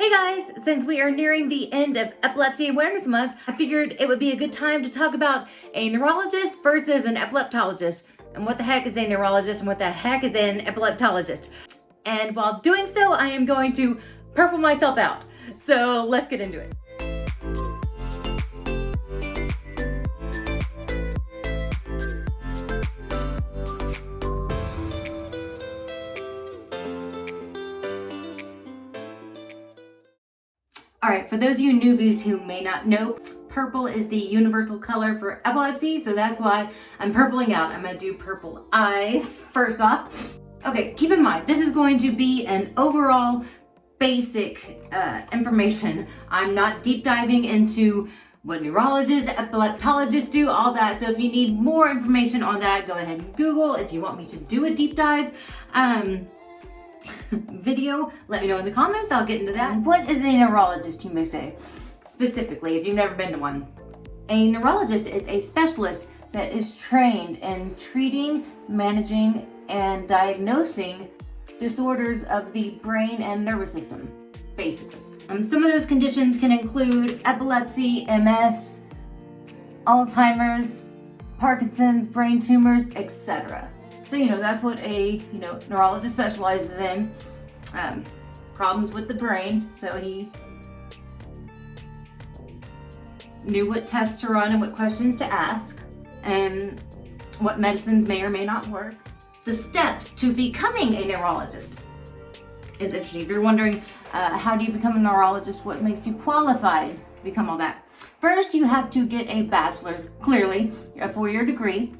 Hey guys, since we are nearing the end of Epilepsy Awareness Month, I figured it would be a good time to talk about a neurologist versus an epileptologist, and what the heck is a neurologist and what the heck is an epileptologist. And while doing so, I am going to purple myself out. So let's get into it. All right, for those of you newbies who may not know, purple is the universal color for epilepsy, so that's why I'm purpling out. I'm gonna do purple eyes first off. Okay, keep in mind, this is going to be an overall basic information. I'm not deep diving into what neurologists, epileptologists do, all that. So if you need more information on that, go ahead and Google. If you want me to do a deep dive video, let me know in the comments. I'll get into that. What is a neurologist, you may say, specifically, if you've never been to one? A neurologist is a specialist that is trained in treating, managing, and diagnosing disorders of the brain and nervous system, basically. Some of those conditions can include epilepsy, MS, Alzheimer's, Parkinson's, brain tumors, etc. So, that's what a, neurologist specializes in. Problems with the brain. So he knew what tests to run and what questions to ask and what medicines may or may not work. The steps to becoming a neurologist is interesting. If you're wondering, how do you become a neurologist? What makes you qualified to become all that? First, you have to get a bachelor's, clearly, a 4-year degree.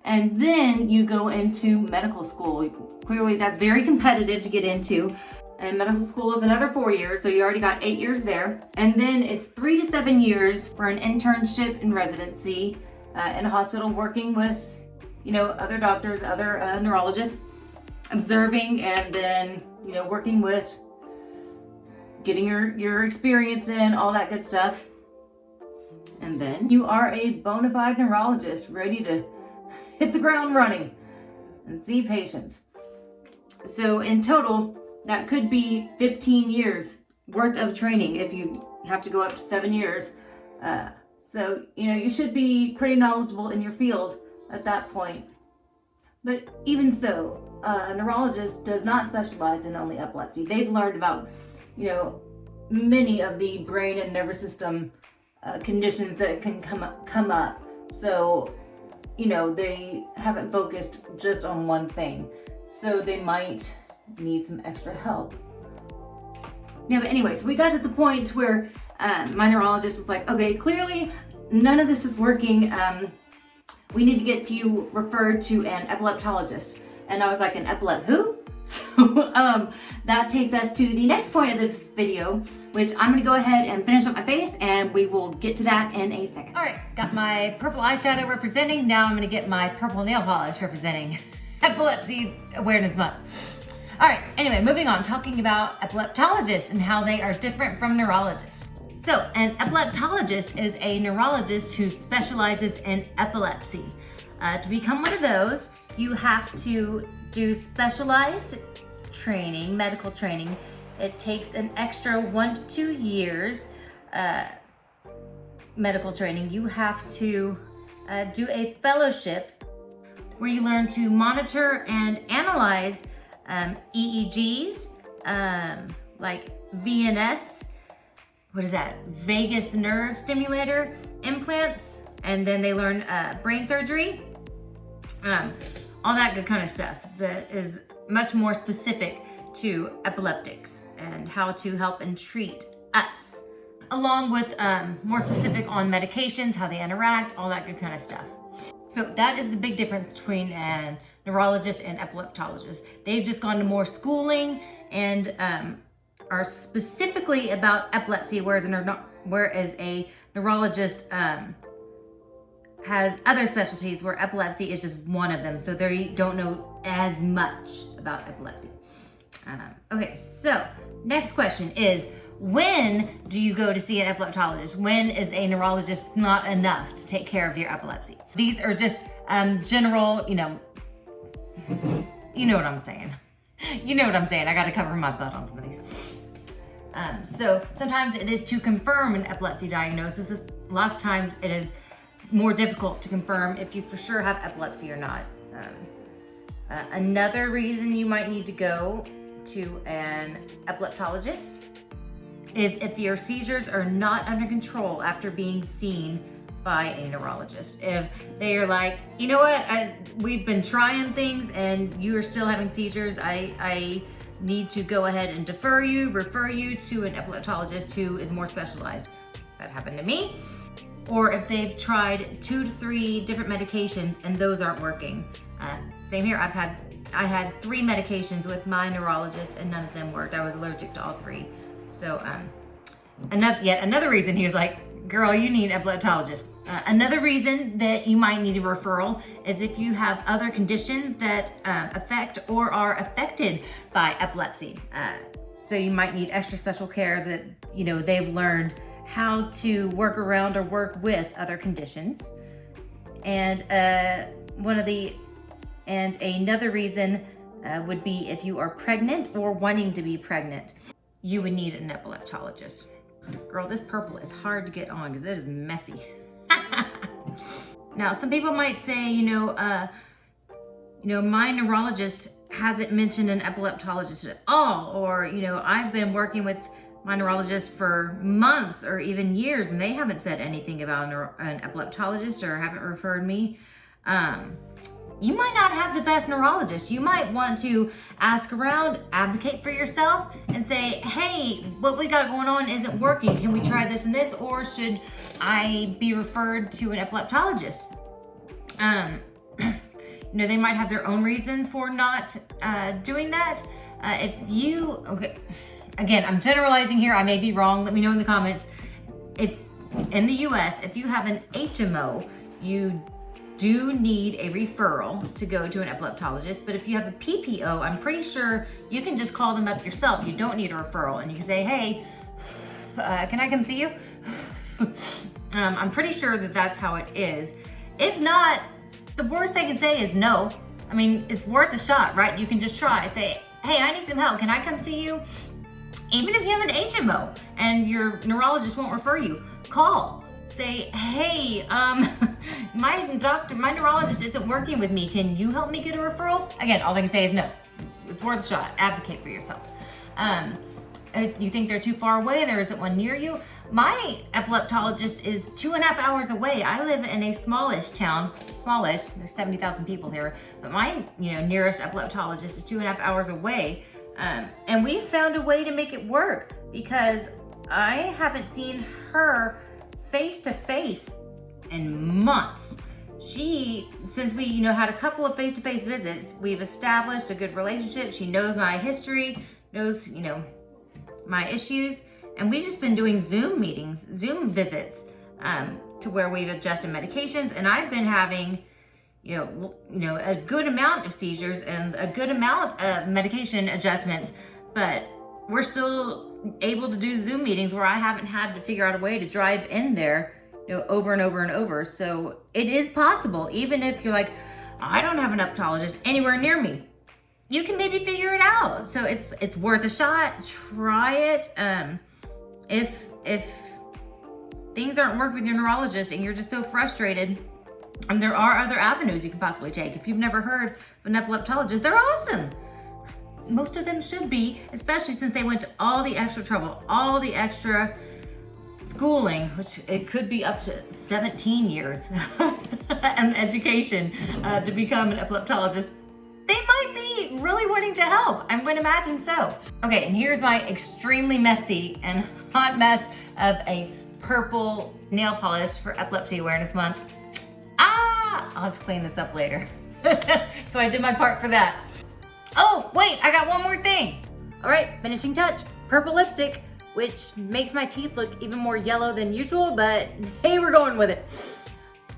And then you go into medical school. Clearly, that's very competitive to get into. And medical school is another 4 years, so you already got 8 years there. And then it's 3 to 7 years for an internship and residency in a hospital, working with, other doctors, other neurologists, observing, and then, working with, getting your experience in, all that good stuff. And then you are a bona fide neurologist, ready to hit the ground running and see patients. So in total, that could be 15 years worth of training if you have to go up to 7 years. So, you should be pretty knowledgeable in your field at that point. But even so, a neurologist does not specialize in only epilepsy. They've learned about, many of the brain and nervous system conditions that can come up. So, they haven't focused just on one thing. So they might need some extra help. Yeah, but anyway, so we got to the point where my neurologist was like, okay, clearly none of this is working. We need to get you referred to an epileptologist. And I was like, an who? So that takes us to the next point of this video, which I'm gonna go ahead and finish up my face, and we will get to that in a second. All right, got my purple eyeshadow representing. Now I'm gonna get my purple nail polish representing Epilepsy Awareness Month. All right, anyway, moving on, talking about epileptologists and how they are different from neurologists. So an epileptologist is a neurologist who specializes in epilepsy. To become one of those, you have to do specialized training, medical training. It takes an extra 1 to 2 years medical training. You have to do a fellowship where you learn to monitor and analyze EEGs, like VNS, what is that? Vagus nerve stimulator implants, and then they learn brain surgery, all that good kind of stuff that is much more specific to epileptics and how to help and treat us, along with more specific on medications, how they interact, all that good kind of stuff. So that is the big difference between a neurologist and epileptologist. They've just gone to more schooling and are specifically about epilepsy, whereas a neurologist has other specialties where epilepsy is just one of them. So they don't know as much about epilepsy. Okay, so next question is, when do you go to see an epileptologist? When is a neurologist not enough to take care of your epilepsy? These are just general, you know what I'm saying. You know what I'm saying. I got to cover my butt on some of these. So sometimes it is to confirm an epilepsy diagnosis. Lots of times it is more difficult to confirm if you for sure have epilepsy or not. Another reason you might need to go to an epileptologist is if your seizures are not under control after being seen by a neurologist. If they are like, you know what, we've been trying things and you are still having seizures, I need to go ahead and refer you to an epileptologist who is more specialized. That happened to me. Or if they've tried 2 to 3 different medications and those aren't working. Same here, I had 3 medications with my neurologist and none of them worked. I was allergic to all 3. So another reason he was like, girl, you need an epileptologist. Another reason that you might need a referral is if you have other conditions that affect or are affected by epilepsy. So you might need extra special care that, they've learned how to work around or work with other conditions. And another reason would be if you are pregnant or wanting to be pregnant, you would need an epileptologist. Girl, this purple is hard to get on because it is messy. Now, some people might say, my neurologist hasn't mentioned an epileptologist at all, or, I've been working with my neurologist for months or even years and they haven't said anything about an epileptologist or haven't referred me. You might not have the best neurologist. You might want to ask around, advocate for yourself, and say, hey, what we got going on isn't working. Can we try this and this, or should I be referred to an epileptologist? They might have their own reasons for not doing that. Okay, again, I'm generalizing here. I may be wrong. Let me know in the comments. If in the US, if you have an HMO, you do need a referral to go to an epileptologist, but if you have a PPO, I'm pretty sure you can just call them up yourself. You don't need a referral, and you can say, hey, can I come see you? I'm pretty sure that that's how it is. If not, the worst they can say is no. I mean, it's worth a shot, right? You can just try. Say, hey, I need some help. Can I come see you? Even if you have an HMO and your neurologist won't refer you, call. Say, hey, my neurologist isn't working with me. Can you help me get a referral? Again, all they can say is no. It's worth a shot. Advocate for yourself. If you think they're too far away, there isn't one near you. My epileptologist is 2.5 hours away. I live in a smallish town. Smallish, there's 70,000 people here. But my nearest epileptologist is 2.5 hours away. And we found a way to make it work because I haven't seen her face-to-face in months. Since we, had a couple of face-to-face visits, we've established a good relationship. She knows my history, knows, my issues, and we've just been doing Zoom meetings, Zoom visits, to where we've adjusted medications, and I've been having, a good amount of seizures and a good amount of medication adjustments, but we're still able to do Zoom meetings where I haven't had to figure out a way to drive in there, over and over and over. So it is possible, even if you're like, I don't have an epileptologist anywhere near me, you can maybe figure it out. So it's worth a shot. Try it. If things aren't working with your neurologist and you're just so frustrated, and there are other avenues you can possibly take. If you've never heard of an epileptologist, they're awesome. Most of them should be, especially since they went to all the extra trouble, all the extra schooling, which it could be up to 17 years and education to become an epileptologist. They might be really wanting to help. I would imagine so. Okay, and here's my extremely messy and hot mess of a purple nail polish for Epilepsy Awareness Month. I'll have to clean this up later. So I did my part for that. Oh, wait, I got one more thing. All right, finishing touch, purple lipstick, which makes my teeth look even more yellow than usual, but hey, we're going with it.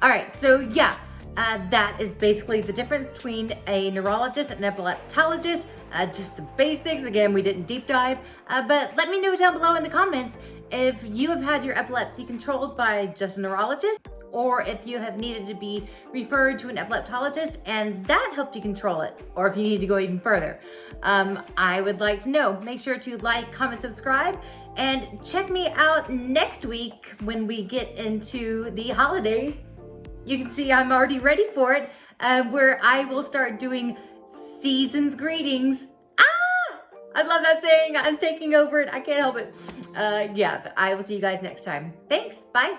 All right, so yeah, that is basically the difference between a neurologist and an epileptologist. Just the basics. Again, we didn't deep dive, but let me know down below in the comments if you have had your epilepsy controlled by just a neurologist or if you have needed to be referred to an epileptologist and that helped you control it, or if you need to go even further. I would like to know. Make sure to like, comment, subscribe, and check me out next week when we get into the holidays. You can see I'm already ready for it, where I will start doing season's greetings. I love that saying. I'm taking over it. I can't help it. Yeah, but I will see you guys next time. Thanks. Bye.